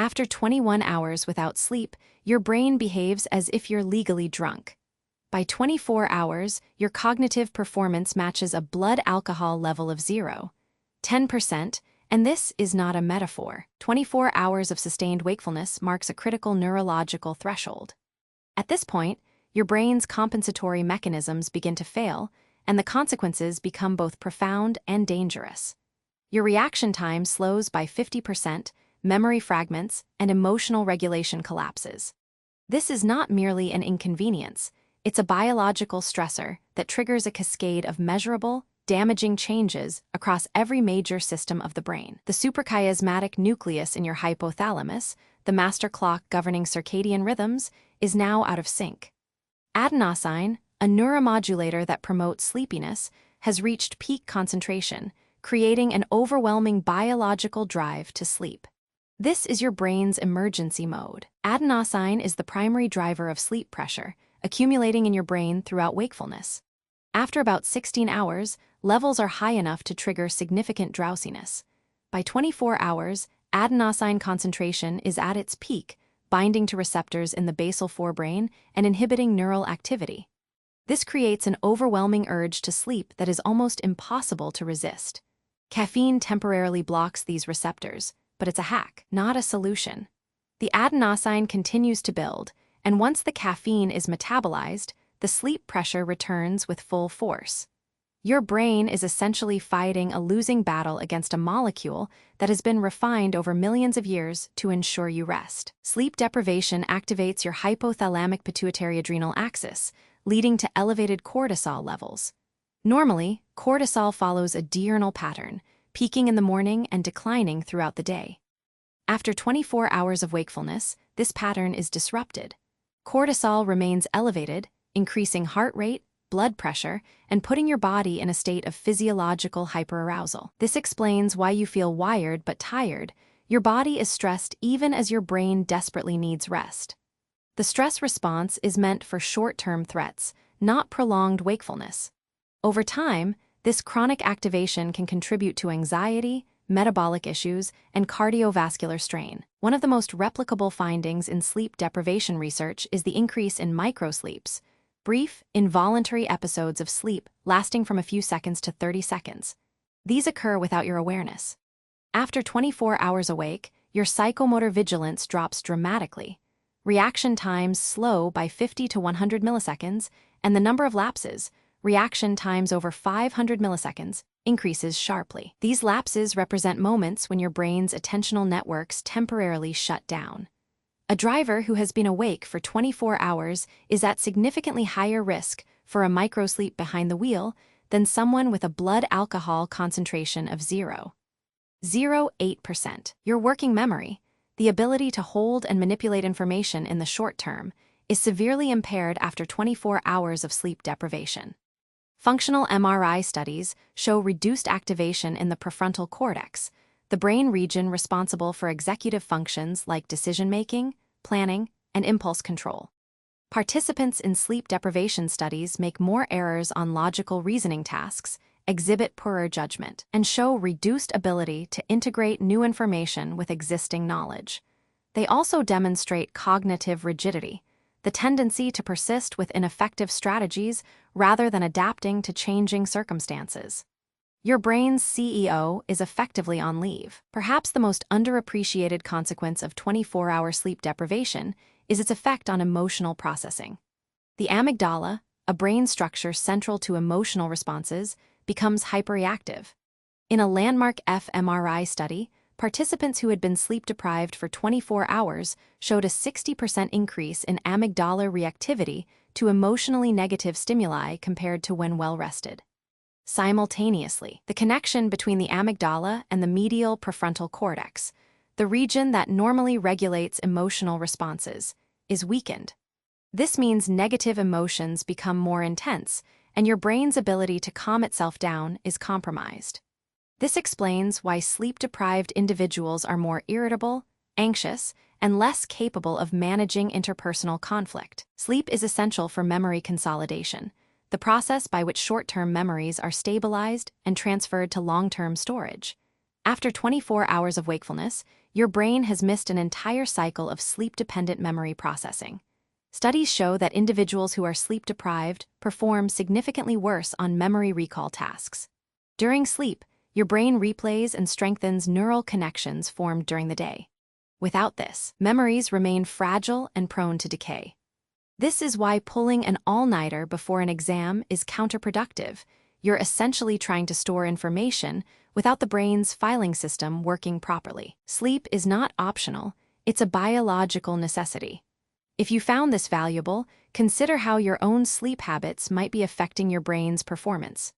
After 21 hours without sleep, your brain behaves as if you're legally drunk. By 24 hours, your cognitive performance matches a blood alcohol level of 10%, and this is not a metaphor. 24 hours of sustained wakefulness marks a critical neurological threshold. At this point, your brain's compensatory mechanisms begin to fail, and the consequences become both profound and dangerous. Your reaction time slows by 50%, memory fragments, and emotional regulation collapses. This is not merely an inconvenience, it's a biological stressor that triggers a cascade of measurable, damaging changes across every major system of the brain. The suprachiasmatic nucleus in your hypothalamus, the master clock governing circadian rhythms, is now out of sync. Adenosine, a neuromodulator that promotes sleepiness, has reached peak concentration, creating an overwhelming biological drive to sleep. This is your brain's emergency mode. Adenosine is the primary driver of sleep pressure, accumulating in your brain throughout wakefulness. After about 16 hours, levels are high enough to trigger significant drowsiness. By 24 hours, adenosine concentration is at its peak, binding to receptors in the basal forebrain and inhibiting neural activity. This creates an overwhelming urge to sleep that is almost impossible to resist. Caffeine temporarily blocks these receptors, but it's a hack, not a solution. The adenosine continues to build, and once the caffeine is metabolized, the sleep pressure returns with full force. Your brain is essentially fighting a losing battle against a molecule that has been refined over millions of years to ensure you rest. Sleep deprivation activates your hypothalamic pituitary adrenal axis, leading to elevated cortisol levels. Normally, cortisol follows a diurnal pattern, peaking in the morning and declining throughout the day. After 24 hours of wakefulness, this pattern is disrupted. Cortisol remains elevated, increasing heart rate, blood pressure, and putting your body in a state of physiological hyperarousal. This explains why you feel wired but tired. Your body is stressed even as your brain desperately needs rest. The stress response is meant for short-term threats, not prolonged wakefulness. Over time, this chronic activation can contribute to anxiety, metabolic issues, and cardiovascular strain. One of the most replicable findings in sleep deprivation research is the increase in microsleeps, brief, involuntary episodes of sleep lasting from a few seconds to 30 seconds. These occur without your awareness. After 24 hours awake, your psychomotor vigilance drops dramatically. Reaction times slow by 50 to 100 milliseconds, and the number of lapses, reaction times over 500 milliseconds, increases sharply. These lapses represent moments when your brain's attentional networks temporarily shut down. A driver who has been awake for 24 hours is at significantly higher risk for a microsleep behind the wheel than someone with a blood alcohol concentration of 0.08%. Your working memory, the ability to hold and manipulate information in the short term, is severely impaired after 24 hours of sleep deprivation. Functional MRI studies show reduced activation in the prefrontal cortex, the brain region responsible for executive functions like decision-making, planning, and impulse control. Participants in sleep deprivation studies make more errors on logical reasoning tasks, exhibit poorer judgment, and show reduced ability to integrate new information with existing knowledge. They also demonstrate cognitive rigidity, the tendency to persist with ineffective strategies rather than adapting to changing circumstances. Your brain's CEO is effectively on leave. Perhaps the most underappreciated consequence of 24-hour sleep deprivation is its effect on emotional processing. The amygdala, a brain structure central to emotional responses, becomes hyperreactive. In a landmark fMRI study, participants who had been sleep-deprived for 24 hours showed a 60% increase in amygdala reactivity to emotionally negative stimuli compared to when well-rested. Simultaneously, the connection between the amygdala and the medial prefrontal cortex, the region that normally regulates emotional responses, is weakened. This means negative emotions become more intense, and your brain's ability to calm itself down is compromised. This explains why sleep-deprived individuals are more irritable, anxious, and less capable of managing interpersonal conflict. Sleep is essential for memory consolidation, the process by which short-term memories are stabilized and transferred to long-term storage. After 24 hours of wakefulness, your brain has missed an entire cycle of sleep-dependent memory processing. Studies show that individuals who are sleep-deprived perform significantly worse on memory recall tasks. During sleep, your brain replays and strengthens neural connections formed during the day. Without this, memories remain fragile and prone to decay. This is why pulling an all-nighter before an exam is counterproductive. You're essentially trying to store information without the brain's filing system working properly. Sleep is not optional, it's a biological necessity. If you found this valuable, consider how your own sleep habits might be affecting your brain's performance.